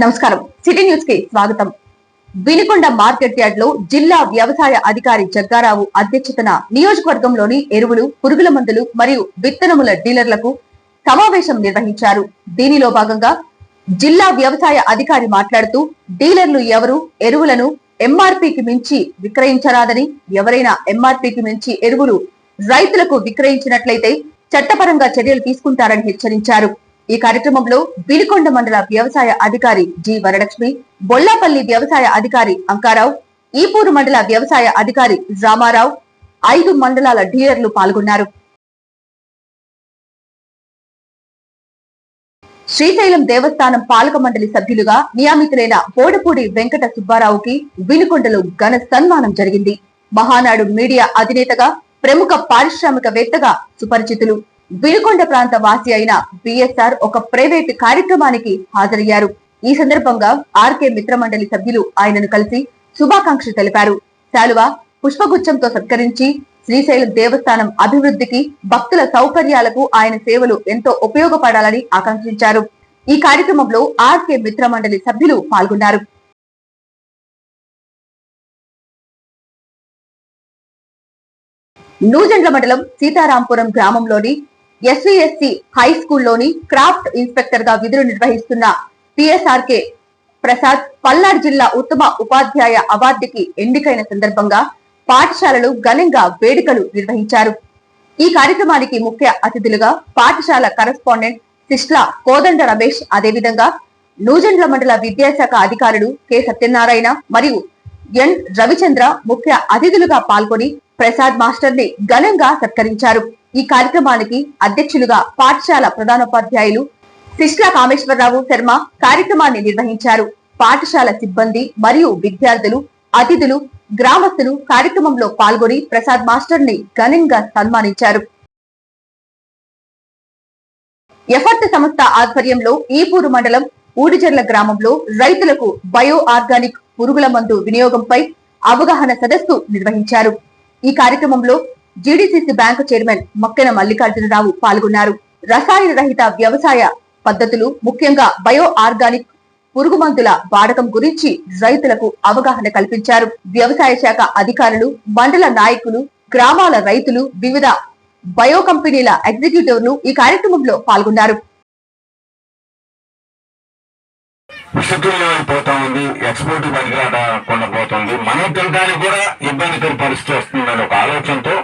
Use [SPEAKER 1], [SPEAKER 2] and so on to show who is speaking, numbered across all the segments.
[SPEAKER 1] నమస్కారం. City news కి స్వాగతం. వినుకొండ మార్కెట్ యార్డ్ లో జిల్లా వ్యవసాయ అధికారి జగ్గారావు అధ్యక్షతన నియోజకవర్గంలోని ఎరువులు, పురుగుల మందులు మరియు విత్తనముల డీలర్లకు సమావేశం నిర్వహించారు. దీనిలో భాగంగా జిల్లా వ్యవసాయ అధికారి మాట్లాడుతూ డీలర్లు ఎవరు ఎరువులను ఎంఆర్పీకి మించి విక్రయించరాదని, ఎవరైనా ఎంఆర్పీకి మించి ఎరువులు రైతులకు విక్రయించినట్లయితే చట్టపరంగా చర్యలు తీసుకుంటారని హెచ్చరించారు. ఈ కార్యక్రమంలో వినుకొండ మండల వ్యవసాయ అధికారి జి వరలక్ష్మి, బొల్లాపల్లి వ్యవసాయ అధికారి అంకారావు, ఈపూరు మండల వ్యవసాయ అధికారి రామారావు, 5 మండలాల డీలర్లు పాల్గొన్నారు. శ్రీశైలం దేవస్థానం పాలక మండలి సభ్యులుగా నియమితులైన బోడపూడి వెంకట సుబ్బారావుకి వినుకొండలో ఘన సన్మానం జరిగింది. మహానాడు మీడియా అధినేతగా, ప్రముఖ పారిశ్రామికవేత్తగా సుపరిచితులు. వినుకొండ ప్రాంత వాసి అయిన బిఎస్ఆర్ ఒక ప్రైవేటు కార్యక్రమానికి హాజరయ్యారు. ఈ సందర్భంగా ఆర్కే మిత్రమండలి సభ్యులు ఆయనను కలిసి శుభాకాంక్షలు తెలిపారు. శాలువా, పుష్పగుచ్చంతో సత్కరించి శ్రీశైలం దేవస్థానం అభివృద్ధికి, భక్తుల సౌకర్యాలకు ఆయన సేవలు ఎంతో ఉపయోగపడాలని ఆకాంక్షించారు. ఈ కార్యక్రమంలో ఆర్కే మిత్రమండలి సభ్యులు పాల్గొన్నారు. నూజెండ్ల మండలం సీతారాంపురం గ్రామంలోని ఎస్వీఎస్సి హై స్కూల్లోని క్రాఫ్ట్ ఇన్స్పెక్టర్ గా విధులు నిర్వహిస్తున్న పిఎస్ఆర్కే ప్రసాద్ పల్నాడు జిల్లా ఉత్తమ ఉపాధ్యాయ అవార్డుకి ఎన్నికైన సందర్భంగా పాఠశాలలు ఘనంగా వేడుకలు నిర్వహించారు. ఈ కార్యక్రమానికి ముఖ్య అతిథులుగా పాఠశాల కరెస్పాండెంట్ సిస్లా కోదండ రమేష్, అదేవిధంగా నూజెండ్ల మండల విద్యాశాఖ అధికారులు కె సత్యనారాయణ మరియు ఎన్ రవిచంద్ర ముఖ్య అతిథులుగా పాల్గొని ప్రసాద్ మాస్టర్ ని ఘనంగా సత్కరించారు. ఈ కార్యక్రమానికి అధ్యక్షులుగా పాఠశాల ప్రధానోపాధ్యాయులు సిస్లా కామేశ్వరరావు శర్మ కార్యక్రమాన్ని నిర్వహించారు. పాఠశాల సిబ్బంది మరియు విద్యార్థులు, అతిథులు, గ్రామస్తులు కార్యక్రమంలో పాల్గొని ప్రసాద్ మాస్టర్ ని ఘనంగా సన్మానించారు. ఎఫర్ట్ సంస్థ ఆధ్వర్యంలో ఈపూరు మండలం ఊడిజర్ల గ్రామంలో రైతులకు బయో ఆర్గానిక్ పురుగుల మందు వినియోగంపై అవగాహన సదస్సు నిర్వహించారు. ఈ కార్యక్రమంలో GDCC bank chairman Makkena Mallikarjunarao పాల్గొన్నారు. రసాయన రహిత వ్యవసాయ పద్ధతులు, ముఖ్యంగా బయో ఆర్గానిక్ పురుగు మందుల వాడకం గురించి రైతులకు అవగాహన కల్పించారు. వ్యవసాయ శాఖ అధికారులు, మండల నాయకులు, గ్రామాల రైతులు, వివిధ బయో కంపెనీల ఎగ్జిక్యూటివ్లు ఈ కార్యక్రమంలో పాల్గొన్నారు.
[SPEAKER 2] పోతా ఉంది, ఎక్స్పోర్ట్ పనికిరాకుండా పోతుంది, మనం తినడానికి కూడా ఇబ్బందికర పరిస్థితి వస్తుందని ఒక ఆలోచనతో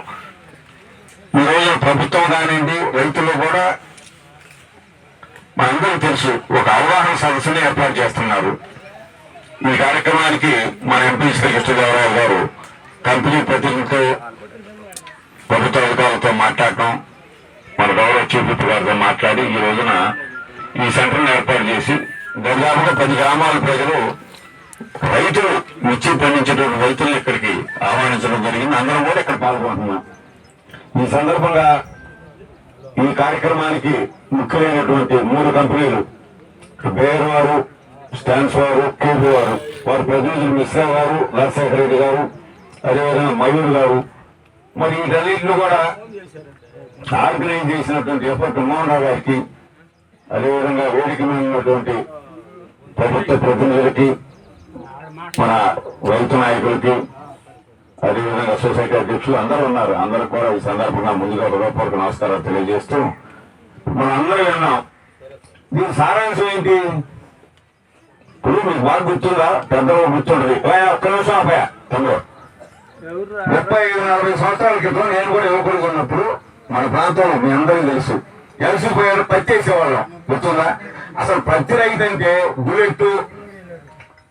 [SPEAKER 2] ఈరోజు ప్రభుత్వం కానివ్వండి, రైతులు కూడా మనందరూ తెలుసు ఒక అవగాహన సదస్సుని ఏర్పాటు చేస్తున్నారు. ఈ కార్యక్రమానికి మన ఎంపీ శ్రీ కృష్ణదేవరాయలు గారు కంపెనీ ప్రతినిధులతో, ప్రభుత్వ అధికారులతో మాట్లాడటం, మన గౌరవ చీఫ్ విప్ గారితో మాట్లాడి ఈ రోజున ఈ సెంటర్ను ఏర్పాటు చేసి దాదాపుగా 10 గ్రామాల ప్రజలు, రైతులు, మిర్చి పండించేటువంటి రైతులను ఇక్కడికి ఆహ్వానించడం జరిగింది. అందరం కూడా ఇక్కడ పాల్గొంటున్నాం. ఈ సందర్భంగా ఈ కార్యక్రమానికి ముఖ్యమైనటువంటి 3 కంపెనీలు, బేర్ వారు, స్టాన్స్ వారు, క్యూబ్ వారు, వారి ప్రతినిధులు మిశ్రా గారు, రాజశేఖర రెడ్డి గారు, అదేవిధంగా మయూర్ గారు, మరి వీటన్నింటిని కూడా ఆర్గనైజ్ చేసినటువంటి ఎఫర్ట్ మోహన్ రావు గారికి, అదేవిధంగా వేదిక మీద ఉన్నటువంటి ప్రభుత్వ ప్రతినిధులకి, మన రైతు నాయకులకి, అదేవిధంగా సొసైటీ అధ్యక్షులు అందరూ ఉన్నారు. అందరూ కూడా ఈ సందర్భంగా ముందుగా హృదయపూర్వక నమస్కారాలు తెలియజేస్తూ మనం అందరూ విన్నాం. దీని సారాంశం ఏంటి? ఇప్పుడు మీకు బాగా గుర్తుందా? పెద్దగా గుర్తుండదు. ఒక్క నిమిషం అబ్బాయా తమ్ముడు, 35-40 సంవత్సరాల క్రితం నేను కూడా యువకుడిగా ఉన్నప్పుడు మన ప్రాంతంలో మీ అందరికీ తెలుసు, ఎలసిపోయారు, పత్తి వేసేవాళ్ళం. గుర్తుందా? అసలు పత్తి రైతు అంటే బుల్లెట్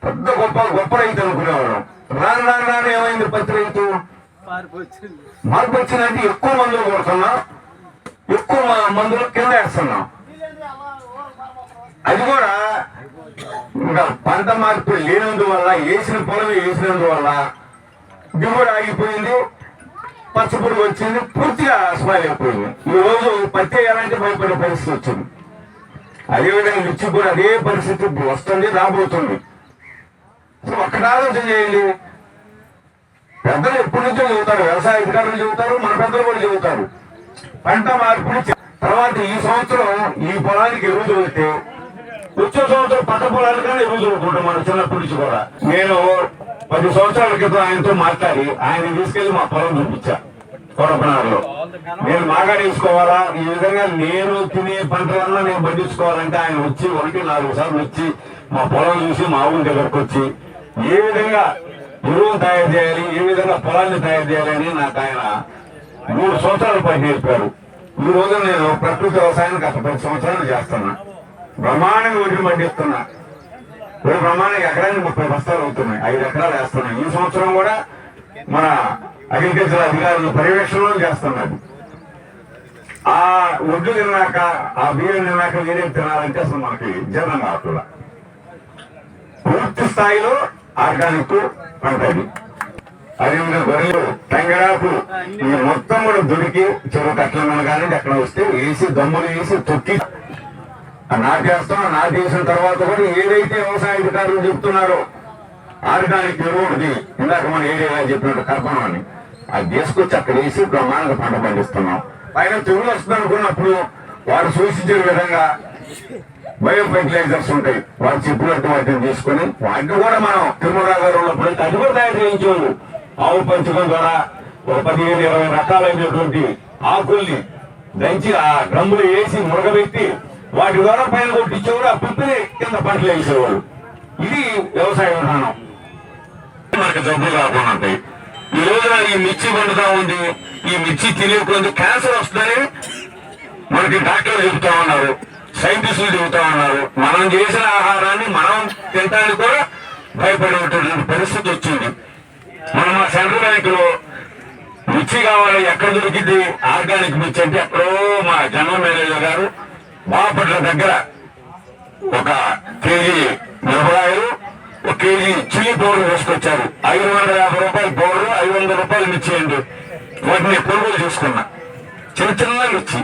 [SPEAKER 2] పెద్ద గొప్ప రైతు అనుకునేవాళ్ళం. రాను రాను రాను ఏమైంది? పత్తి రైతు మార్పు వచ్చిందంటే ఎక్కువ మందులు కొడుతున్నాం, ఎక్కువ మందులు కింద వేస్తున్నాం. అది కూడా ఇంకా పంట మార్పు లేనందువల్ల, వేసిన పొలం వేసినందువల్ల దిగుబడి ఆగిపోయింది, పచ్చపురుగు వచ్చింది, పూర్తిగా స్పాయిల్ అయిపోయింది. ఈ రోజు పత్తి వేయాలంటే భయపడే పరిస్థితి వచ్చింది. అదేవిధంగా మిర్చి కూడా అదే పరిస్థితి వస్తుంది, రాబోతుంది. ఒక్కటి ఆలోచన చేయండి. పెద్దలు ఎప్పటి నుంచో చెబుతారు, వ్యవసాయ అధికారులు చెబుతారు, మన పెద్దలు కూడా చెబుతారు. పంట మార్పుని తర్వాత ఈ సంవత్సరం ఈ పొలానికి ఎరువులు వెళ్తే వచ్చే సంవత్సరం పక్క పొలాలు కానీ ఎరువు చదువుకుంటాం మన చిన్నప్పటి నుంచి కూడా. నేను 10 సంవత్సరాల క్రితం ఆయనతో మాట్లాడి ఆయన తీసుకెళ్లి మా పొలం చూపించా కొడపనారులో. నేను మాగా తీసుకోవాలా, ఈ విధంగా నేను తినే పంటలన్నా నేను పండించుకోవాలంటే ఆయన వచ్చి 1-4 సార్లు వచ్చి మా పొలం చూసి మా ఊరి దగ్గరకు వచ్చి ఏ విధంగా ఎరువును తయారు చేయాలి, ఏ విధంగా పొలాన్ని తయారు చేయాలని నాకు ఆయన 3 సంవత్సరాల పాటు నేర్పారు. ఈ రోజు నేను ప్రకృతి వ్యవసాయాన్ని గత 10 సంవత్సరాలు చేస్తున్నా. బ్రహ్మాండంగా ఒడ్డు పండిస్తున్నా. ఇప్పుడు బ్రహ్మాండంగా ఎకరానికి 30 బస్తాలు అవుతున్నాయి. 5 ఎకరాలు వేస్తున్నాయి. ఈ సంవత్సరం కూడా మన అగ్రికల్చర్ అధికారులు పర్యవేక్షణలో చేస్తున్నారు. ఆ ఒడ్డు తిన్నాక ఆ బియ్యం తిన్నాక వేరే తినాలంటే అసలు మనకి జీర్ణం కావట్లా. పూర్తి స్థాయిలో ఆర్గానిక్ పంట అది. అదేవిధంగా గొర్రెలు, టంగరాకు ఈ మొత్తం కూడా దొరికి చెరువు కట్ల కానీ అక్కడ వస్తే వేసి దమ్ములు వేసి తొక్కి నాటేస్తాం. నాటేసిన తర్వాత కూడా ఏదైతే వ్యవసాయ అధికారులు చెప్తున్నారో ఆర్గానిక్ ఎరువుది ఇందాక మన ఏరియాలో చెప్పినట్టు కర్పణం అని అది తీసుకొచ్చి అక్కడ వేసి బ్రహ్మాండంగా పంట పండిస్తున్నాం. పైన తెగులు వస్తుంది అనుకున్నప్పుడు వారు సూచించిన విధంగా బయో ఫెర్టిలైజర్స్ ఉంటాయి, వారు చెప్పినట్టు వాటిని తీసుకుని వాటిని కూడా మనం తిరుమల గారు ఉన్నప్పుడు అది కూడా తయారు చేయించేవాళ్ళు. ఆవు పంచకం ద్వారా ఒక 15-20 రకాలైనటువంటి ఆకుల్ని దంచి ఆ డ్రమ్ములు వేసి మురగబెట్టి వాటి ద్వారా పైన కొట్టించేవాడు. ఆ పిప్పిని కింద పంటలు వేసేవాళ్ళు. ఇది వ్యవసాయ విధానం. మనకి జబ్బులు రాకుండా ఉంటాయి. ఈ రోజున ఈ మిర్చి పండుతా ఉంది, ఈ మిర్చి తినేకొంది క్యాన్సర్ వస్తుందని మనకి డాక్టర్లు చెబుతా ఉన్నారు, సైంటిస్టులు చెబుతా ఉన్నారు. మనం చేసిన ఆహారాన్ని మనం తినడానికి కూడా భయపడేటువంటి పరిస్థితి వచ్చింది. మనం మా సెంట్రల్ బ్యాంక్ లో మిర్చి కావాలి, ఎక్కడ దొరికింది ఆర్గానిక్ మిర్చి అంటే ఎక్కడో మా జనరల్ మేనేజర్ గారు బాపట్ల దగ్గర 1 కేజీ మిరపకాయలు, 1 కేజీ చిల్లీ పౌడర్ తీసుకొచ్చారు. 550 రూపాయలు పౌడర్, 500 రూపాయలు మిర్చి అండి. వాటిని కొనుగోలు చేసుకున్నా. చిన్న మిర్చి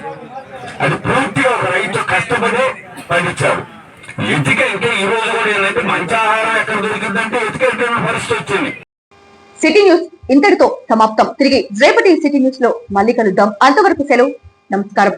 [SPEAKER 2] అది పూర్తిగా ఒక రైతు కష్టపడి పండించారు. ఎతికంటే ఈ రోజు కూడా ఏంటంటే మంచి ఆహారం ఎక్కడ దొరికిందంటే ఎతికంటే పరిస్థితి వచ్చింది.
[SPEAKER 1] సిటీ న్యూస్ ఇంతటితో సమాప్తం. తిరిగి రేపటి సిటీ న్యూస్ లో మళ్ళీ కలుద్దాం. అంతవరకు సెలవు. నమస్కారం.